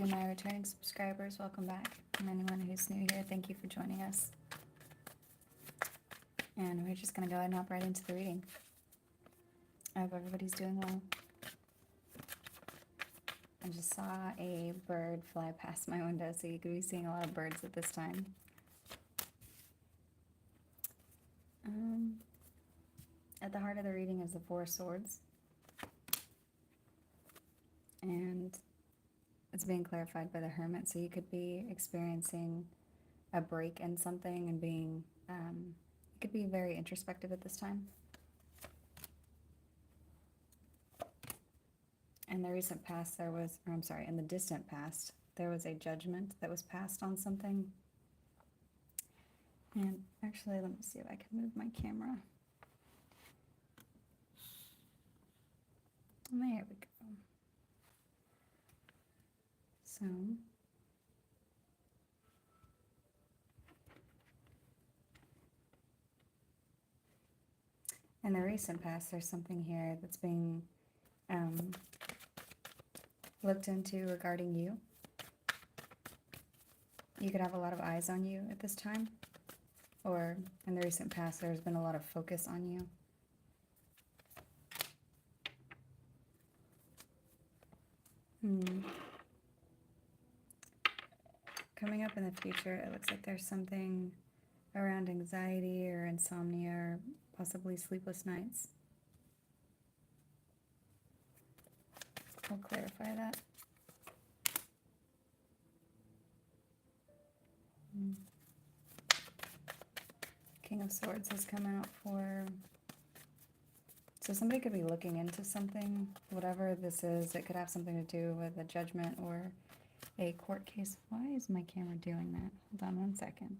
to my returning subscribers, welcome back. And anyone who's new here, thank you for joining us. And we're just going to go ahead and hop right into the reading. I hope everybody's doing well. I just saw a bird fly past my window, so you could be seeing a lot of birds at this time. At the heart of the reading is the Four of Swords. And it's being clarified by the Hermit, so you could be experiencing a break in something and being, you could be very introspective at this time. In the recent past there was, or I'm sorry, in the distant past, there was a judgment that was passed on something. And actually, let me see if I can move my camera. There we go. So, in the recent past, there's something here that's being looked into regarding you. You could have a lot of eyes on you at this time, or in the recent past, there's been a lot of focus on you. Coming up in the future, it looks like there's something around anxiety or insomnia or possibly sleepless nights. I'll clarify that. King of Swords has come out for... So somebody could be looking into something, whatever this is. It could have something to do with a judgment or a court case. Why is my camera doing that? Hold on one second.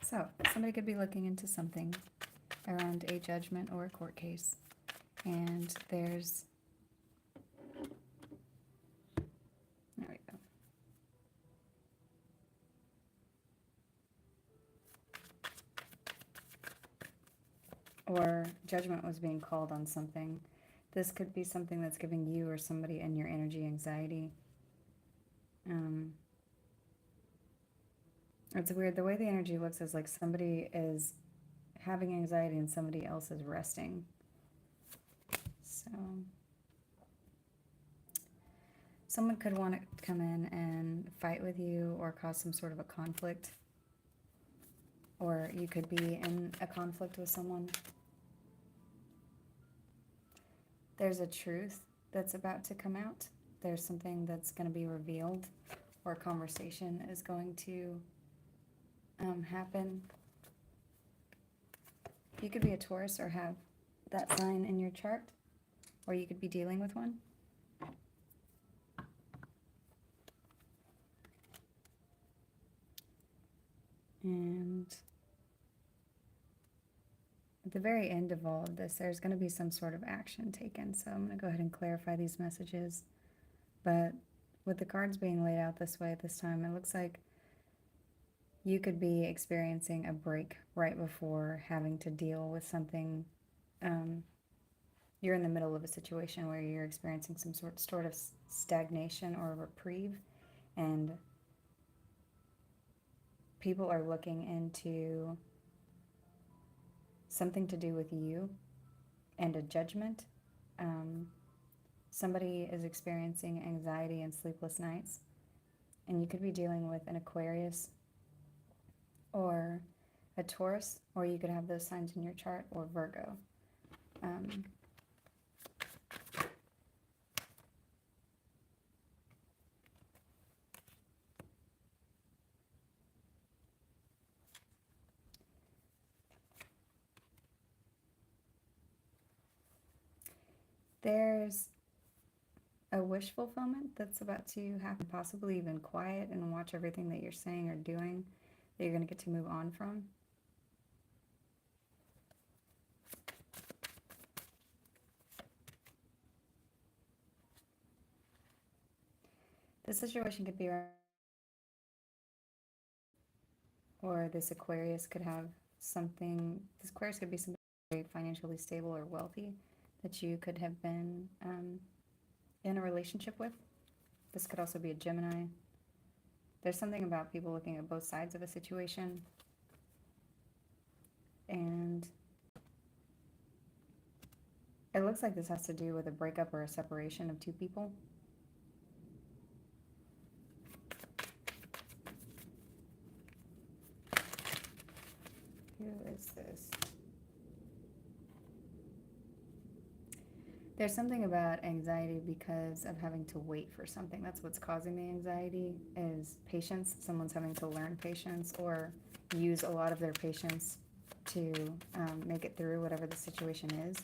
So somebody could be looking into something around a judgment or a court case. And there's... There we go. Or judgment was being called on something. This could be something that's giving you or somebody in your energy anxiety. It's weird. The way the energy looks is like somebody is having anxiety and somebody else is resting. So someone could want to come in and fight with you or cause some sort of a conflict. Or you could be in a conflict with someone. There's a truth that's about to come out. There's something that's going to be revealed, or a conversation is going to happen. You could be a Taurus or have that sign in your chart, or you could be dealing with one. And at the very end of all of this, there's going to be some sort of action taken. So I'm going to go ahead and clarify these messages. But with the cards being laid out this way at this time, it looks like you could be experiencing a break right before having to deal with something. You're in the middle of a situation where you're experiencing some sort of stagnation or reprieve, and people are looking into something to do with you and a judgment. Somebody is experiencing anxiety and sleepless nights, and you could be dealing with an Aquarius or a Taurus, or you could have those signs in your chart, or Virgo. There's a wish fulfillment that's about to happen, possibly even quiet, and watch everything that you're saying or doing that you're going to get to move on from. This situation could be, or this Aquarius could have something, this Aquarius could be somebody very financially stable or wealthy that you could have been in a relationship with. This could also be a Gemini. There's something about people looking at both sides of a situation. And it looks like this has to do with a breakup or a separation of two people. Who is this? There's something about anxiety because of having to wait for something. That's what's causing the anxiety, is patience. Someone's having to learn patience or use a lot of their patience to make it through whatever the situation is.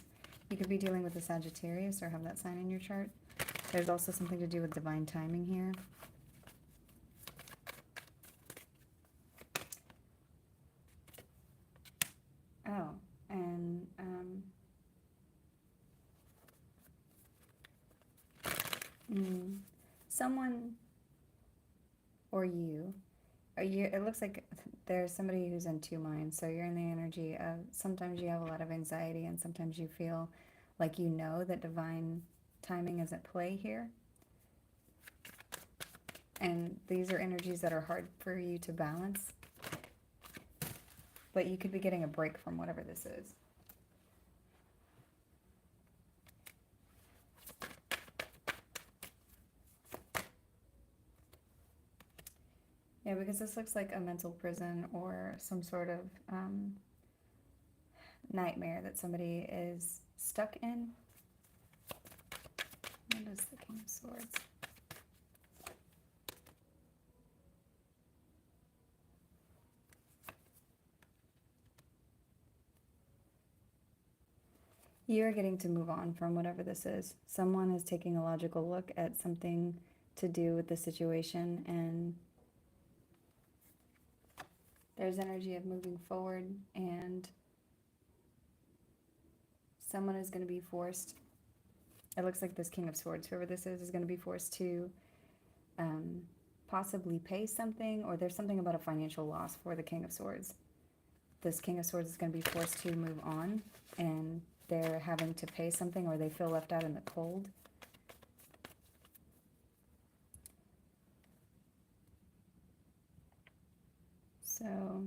You could be dealing with a Sagittarius or have that sign in your chart. There's also something to do with divine timing here. Oh, and someone or you, it looks like there's somebody who's in two minds. So you're in the energy of, sometimes you have a lot of anxiety and sometimes you feel like you know that divine timing is at play here. And these are energies that are hard for you to balance. But you could be getting a break from whatever this is. Yeah, because this looks like a mental prison or some sort of nightmare that somebody is stuck in. What is the King of Swords? You are getting to move on from whatever this is. Someone is taking a logical look at something to do with the situation, and there's energy of moving forward, and someone is going to be forced. It looks like this King of Swords, whoever this is going to be forced to possibly pay something, or there's something about a financial loss for the King of Swords. This King of Swords is going to be forced to move on, and they're having to pay something, or they feel left out in the cold. So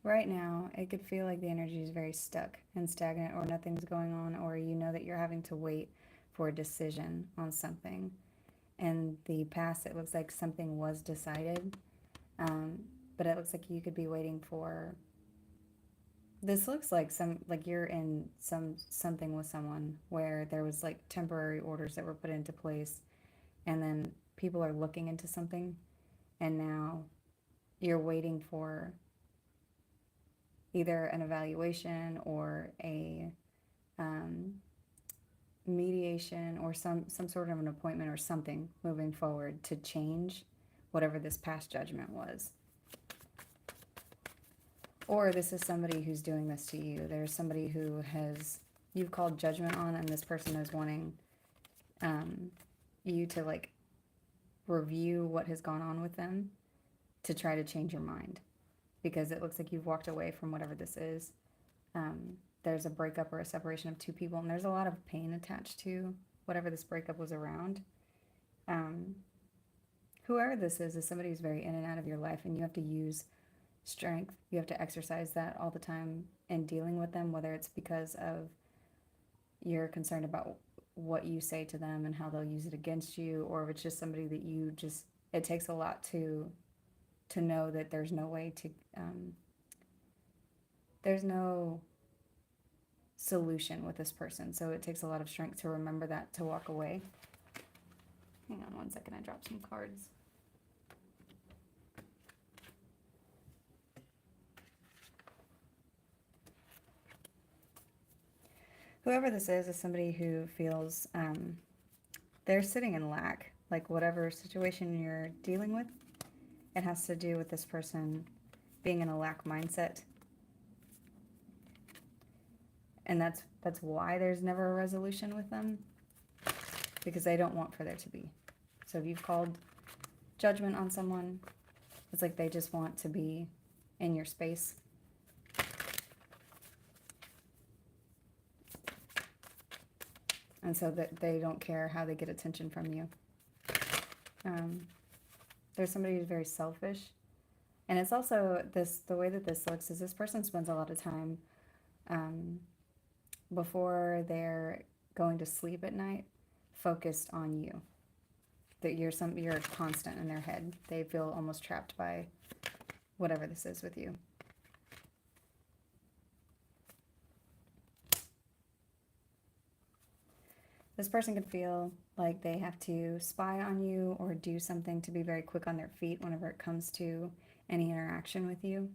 right now, it could feel like the energy is very stuck and stagnant, or nothing's going on, or you know that you're having to wait for a decision on something. In the past, it looks like something was decided, but it looks like you could be waiting for. This looks like you're in something with someone where there was like temporary orders that were put into place, and then people are looking into something, and now you're waiting for either an evaluation or a mediation or some sort of an appointment or something moving forward to change whatever this past judgment was. Or this is somebody who's doing this to you. There's somebody who you've called judgment on, and this person is wanting you to like review what has gone on with them to try to change your mind, because it looks like you've walked away from whatever this is. There's a breakup or a separation of two people, and there's a lot of pain attached to whatever this breakup was around. Whoever this is somebody who's very in and out of your life, and you have to use strength. You have to exercise that all the time in dealing with them, whether it's because of you're concerned about what you say to them and how they'll use it against you, or if it's just somebody that it takes a lot to know that there's no way to, there's no solution with this person. So it takes a lot of strength to remember that, to walk away. Hang on one second, I dropped some cards. Whoever this is somebody who feels they're sitting in lack. Like whatever situation you're dealing with, it has to do with this person being in a lack mindset. And that's why there's never a resolution with them, because they don't want for there to be. So if you've called judgment on someone, it's like they just want to be in your space. And so that they don't care how they get attention from you. There's somebody who's very selfish. And it's also the way that this looks is this person spends a lot of time before they're going to sleep at night focused on you. That you're a constant in their head. They feel almost trapped by whatever this is with you. This person could feel like they have to spy on you or do something to be very quick on their feet whenever it comes to any interaction with you.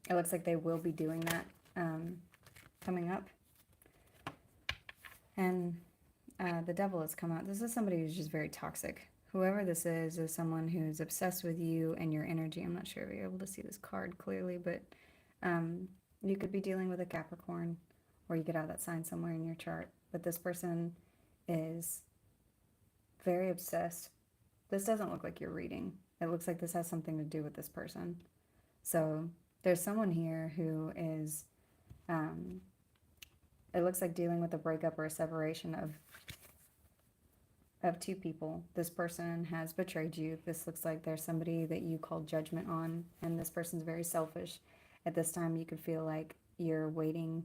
It looks like they will be doing that coming up. And the devil has come out. This is somebody who's just very toxic. Whoever this is someone who's obsessed with you and your energy. I'm not sure if you're able to see this card clearly, but you could be dealing with a Capricorn, or you could have that sign somewhere in your chart. But this person is very obsessed. This doesn't look like you're reading. It looks like this has something to do with this person. So there's someone here who is, it looks like dealing with a breakup or a separation of two people. This person has betrayed you. This looks like there's somebody that you called judgment on, and this person's very selfish. At this time, you could feel like you're waiting.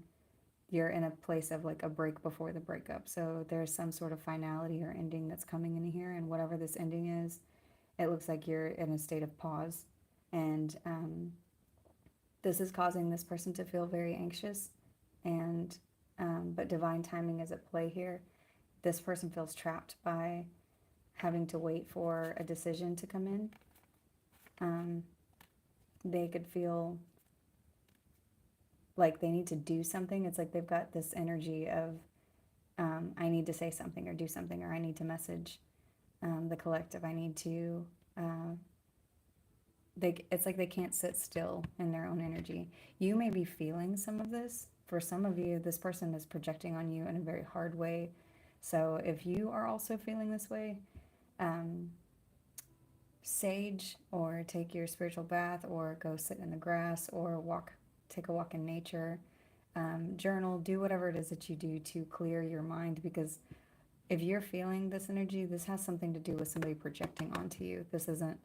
You're in a place of like a break before the breakup. So there's some sort of finality or ending that's coming in here. And whatever this ending is, it looks like you're in a state of pause. And this is causing this person to feel very anxious. And but divine timing is at play here. This person feels trapped by having to wait for a decision to come in. They could feel like they need to do something. It's like they've got this energy of I need to say something or do something, or I need to message the collective. I need to it's like they can't sit still in their own energy. You may be feeling some of this. For some of you, this person is projecting on you in a very hard way. So if you are also feeling this way, sage or take your spiritual bath or go sit in the grass or take a walk in nature, journal, do whatever it is that you do to clear your mind, because if you're feeling this energy, this has something to do with somebody projecting onto you. This isn't,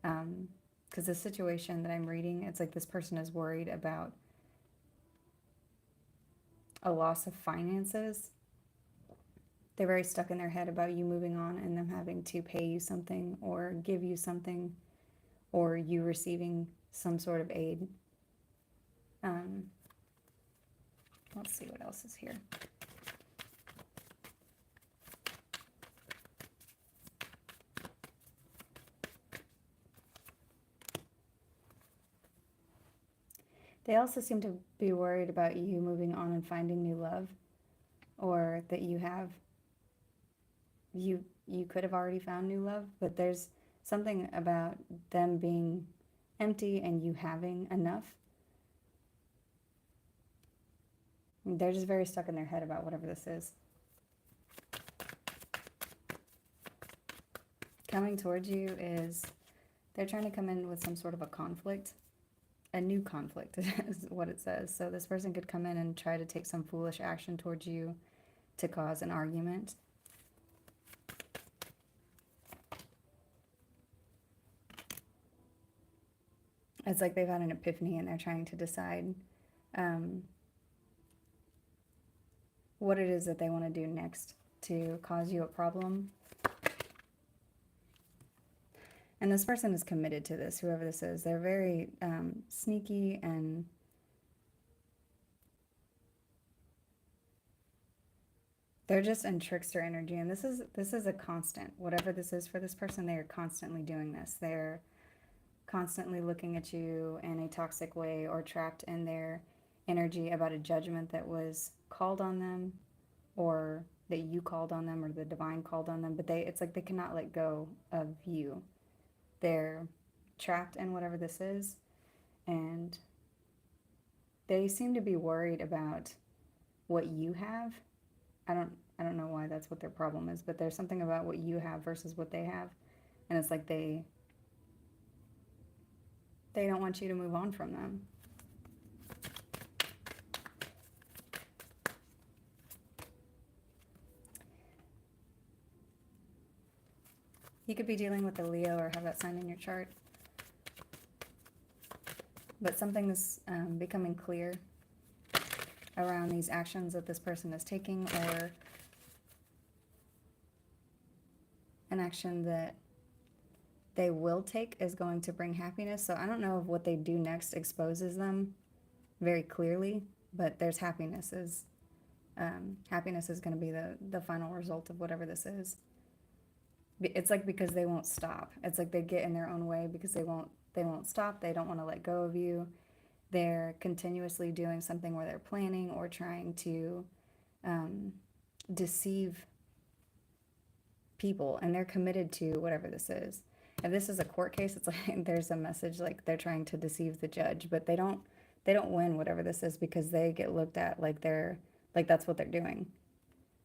because the situation that I'm reading, it's like this person is worried about a loss of finances. They're very stuck in their head about you moving on and them having to pay you something or give you something, or you receiving some sort of aid. Let's see what else is here. They also seem to be worried about you moving on and finding new love, or that you could have already found new love, but there's something about them being empty and you having enough. They're just very stuck in their head about whatever this is. Coming towards you is, they're trying to come in with some sort of a conflict. A new conflict is what it says. So this person could come in and try to take some foolish action towards you to cause an argument. It's like they've had an epiphany and they're trying to decide what it is that they want to do next to cause you a problem. And this person is committed to this, whoever this is. They're very sneaky, and they're just in trickster energy. And this is a constant. Whatever this is for this person, they are constantly doing this. They're constantly looking at you in a toxic way, or trapped in their energy about a judgment that was called on them, or that you called on them, or the divine called on them. But it's like they cannot let go of you. They're trapped in whatever this is, and they seem to be worried about what you have. I don't know why that's what their problem is, but there's something about what you have versus what they have. And it's like they don't want you to move on from them. You could be dealing with a Leo or have that sign in your chart. But something is becoming clear around these actions that this person is taking, or an action that they will take is going to bring happiness. So I don't know if what they do next exposes them very clearly, but there's happiness is going to be the final result of whatever this is. It's like because they won't stop. It's like they get in their own way because they won't stop. They don't want to let go of you. They're continuously doing something where they're planning or trying to deceive people, and they're committed to whatever this is. If this is a court case, it's like there's a message like they're trying to deceive the judge, but they don't win whatever this is because they get looked at like they're like that's what they're doing.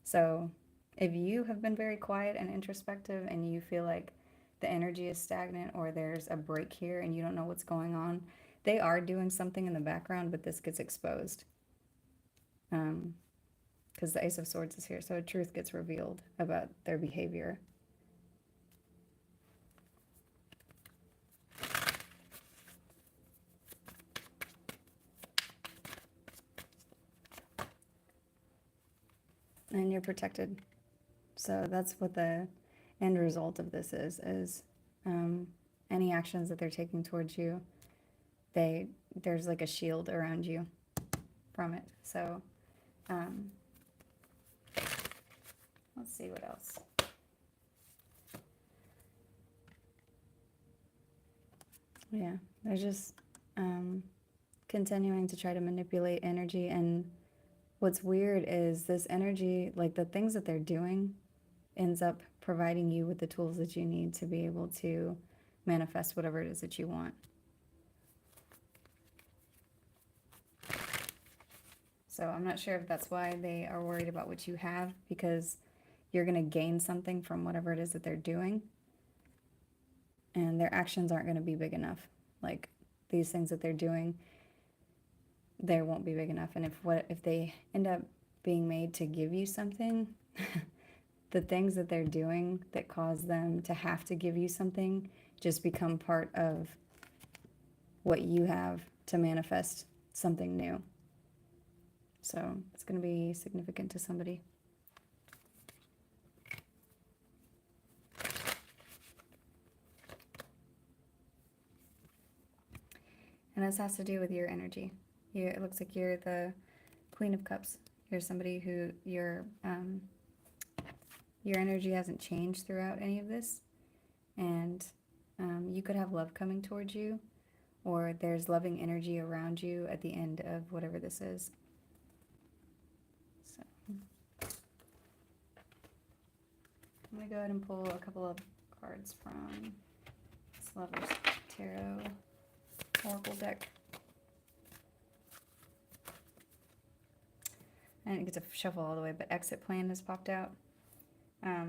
So if you have been very quiet and introspective and you feel like the energy is stagnant or there's a break here and you don't know what's going on, they are doing something in the background, but this gets exposed. Because the Ace of Swords is here, so a truth gets revealed about their behavior. And you're protected. So that's what the end result of this is any actions that they're taking towards you, there's like a shield around you from it. So let's see what else. Yeah, they're just continuing to try to manipulate energy. And what's weird is this energy, like the things that they're doing, ends up providing you with the tools that you need to be able to manifest whatever it is that you want. So I'm not sure if that's why they are worried about what you have, because you're going to gain something from whatever it is that they're doing. And their actions aren't going to be big enough. Like these things that they're doing, they won't be big enough. And if they end up being made to give you something, the things that they're doing that cause them to have to give you something just become part of what you have to manifest something new. So it's going to be significant to somebody. And this has to do with your energy. It looks like you're the Queen of Cups. You're somebody who your energy hasn't changed throughout any of this. And you could have love coming towards you, or there's loving energy around you at the end of whatever this is. So I'm going to go ahead and pull a couple of cards from this Lover's Tarot Oracle deck. I didn't get to shuffle all the way, but exit plan has popped out.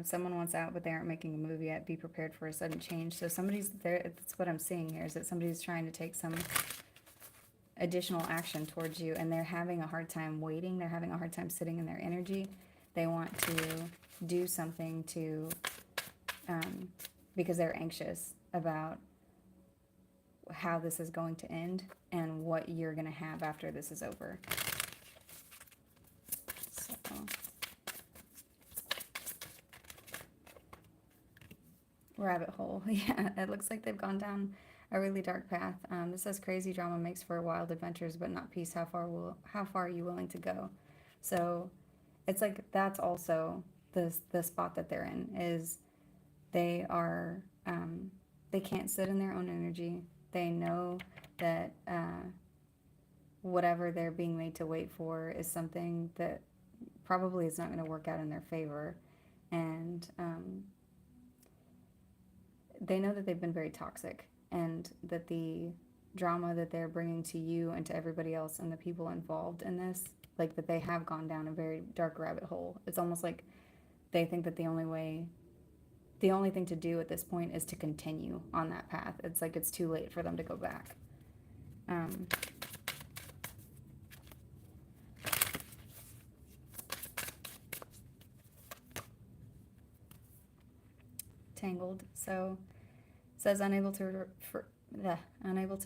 Someone wants out, but they aren't making a move yet. Be prepared for a sudden change. So somebody's there. That's what I'm seeing here, is that somebody's trying to take some additional action towards you, and they're having a hard time waiting. They're having a hard time sitting in their energy. They want to do something to, because they're anxious about how this is going to end and what you're going to have after this is over. So rabbit hole. Yeah, it looks like they've gone down a really dark path. This says crazy drama makes for wild adventures, but not peace. How far are you willing to go? So it's like that's also the spot that they're in, is they are they can't sit in their own energy. They know that whatever they're being made to wait for is something that probably is not going to work out in their favor. And they know that they've been very toxic, and that the drama that they're bringing to you and to everybody else and the people involved in this, like that they have gone down a very dark rabbit hole. It's almost like they think that the only thing to do at this point is to continue on that path. It's like it's too late for them to go back. Tangled. So it says unable to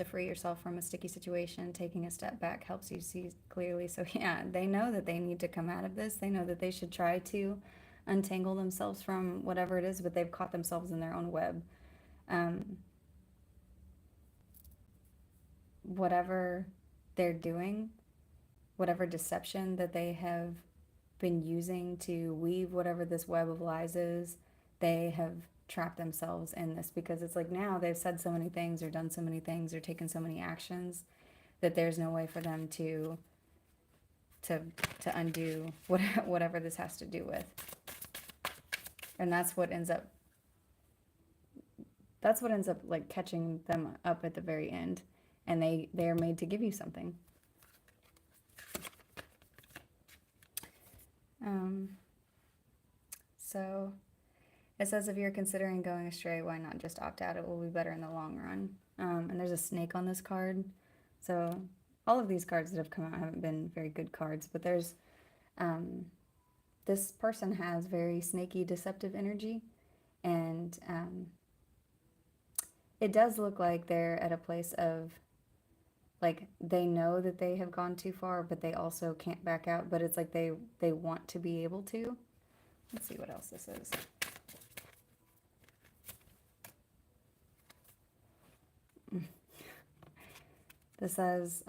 free yourself from a sticky situation. Taking a step back helps you see clearly. So yeah, they know that they need to come out of this. They know that they should try to untangle themselves from whatever it is, but they've caught themselves in their own web. Whatever they're doing, whatever deception that they have been using to weave whatever this web of lies is, they have trapped themselves in this, because it's like now they've said so many things or done so many things or taken so many actions that there's no way for them to undo whatever this has to do with. And that's what ends up like catching them up at the very end, and they are made to give you something. So it says if you're considering going astray, why not just opt out? It will be better in the long run. And there's a snake on this card. So all of these cards that have come out haven't been very good cards, but there's this person has very snaky, deceptive energy, and it does look like they're at a place of, like, they know that they have gone too far, but they also can't back out, but it's like they want to be able to. Let's see what else this is. This says,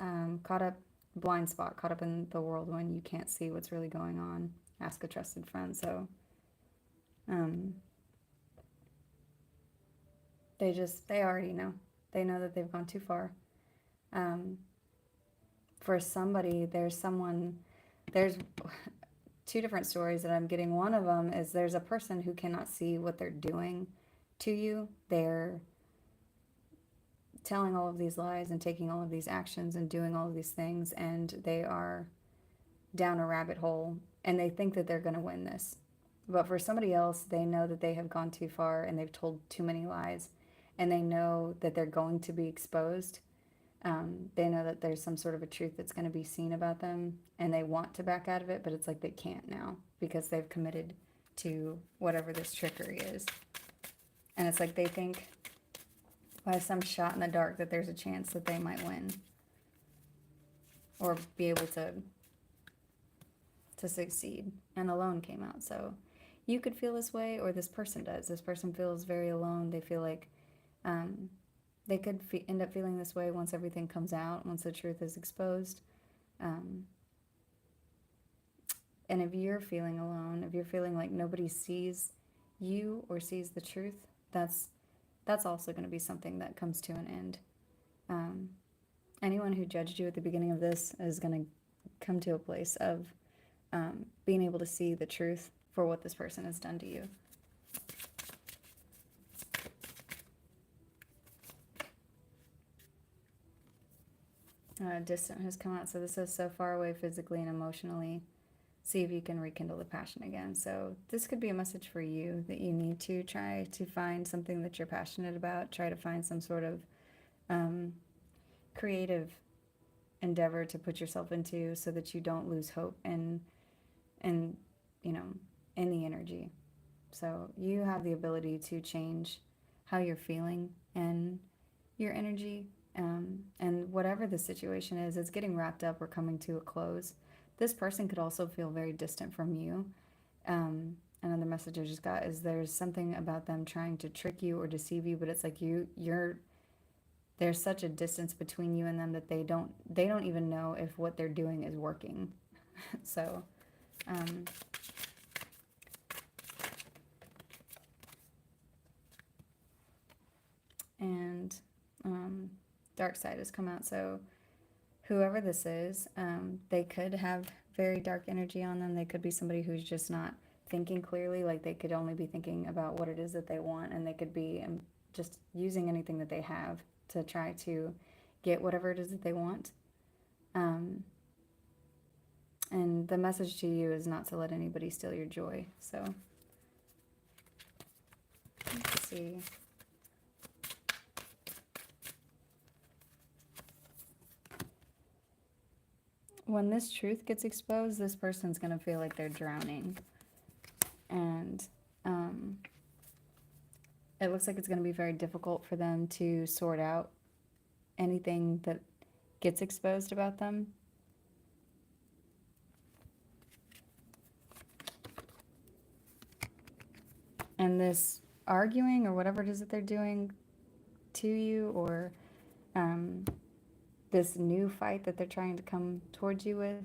blind spot, caught up in the world when you can't see what's really going on. Ask a trusted friend. So, they already know. They know that they've gone too far. For somebody, there's two different stories that I'm getting. One of them is there's a person who cannot see what they're doing to you. They're telling all of these lies and taking all of these actions and doing all of these things, and they are down a rabbit hole, and they think that they're going to win this. But for somebody else, they know that they have gone too far and they've told too many lies, and they know that they're going to be exposed. They know that there's some sort of a truth that's going to be seen about them, and they want to back out of it, but it's like they can't now because they've committed to whatever this trickery is. And it's like they think by some shot in the dark that there's a chance that they might win or be able to succeed. And alone came out. So you could feel this way, or this person does. This person feels very alone. They feel like they could end up feeling this way once everything comes out, once the truth is exposed. And if you're feeling alone, if you're feeling like nobody sees you or sees the truth, that's also going to be something that comes to an end. Anyone who judged you at the beginning of this is going to come to a place of being able to see the truth for what this person has done to you. Distant has come out. So this is so far away physically and emotionally. See if you can rekindle the passion again. So this could be a message for you that you need to try to find something that you're passionate about. Try to find some sort of creative endeavor to put yourself into so that you don't lose hope and in the energy. So you have the ability to change how you're feeling and your energy. And whatever the situation is, it's getting wrapped up or coming to a close. This person could also feel very distant from you. Another message I just got is there's something about them trying to trick you or deceive you, but it's like there's such a distance between you and them that they don't even know if what they're doing is working. So, and dark side has come out. So whoever this is, they could have very dark energy on them. They could be somebody who's just not thinking clearly. Like they could only be thinking about what it is that they want, and they could be just using anything that they have to try to get whatever it is that they want. And the message to you is not to let anybody steal your joy. So let's see. When this truth gets exposed, this person's going to feel like they're drowning. And it looks like it's going to be very difficult for them to sort out anything that gets exposed about them. And this arguing or whatever it is that they're doing to you, or this new fight that they're trying to come towards you with,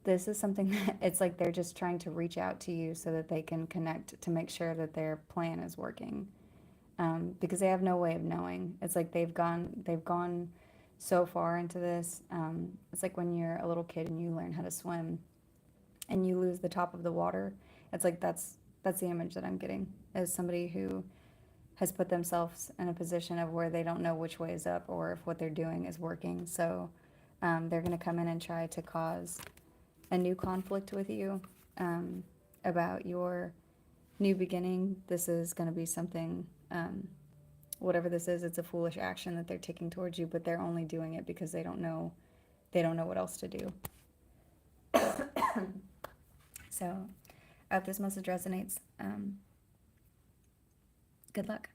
this is something that it's like they're just trying to reach out to you so that they can connect to make sure that their plan is working. Because they have no way of knowing. It's like they've gone so far into this. It's like when you're a little kid and you learn how to swim and you lose the top of the water. It's like that's the image that I'm getting, as somebody who has put themselves in a position of where they don't know which way is up or if what they're doing is working. So they're going to come in and try to cause a new conflict with you about your new beginning. This is going to be something, whatever this is, it's a foolish action that they're taking towards you, but they're only doing it because they don't know what else to do. So I hope this message resonates. Good luck.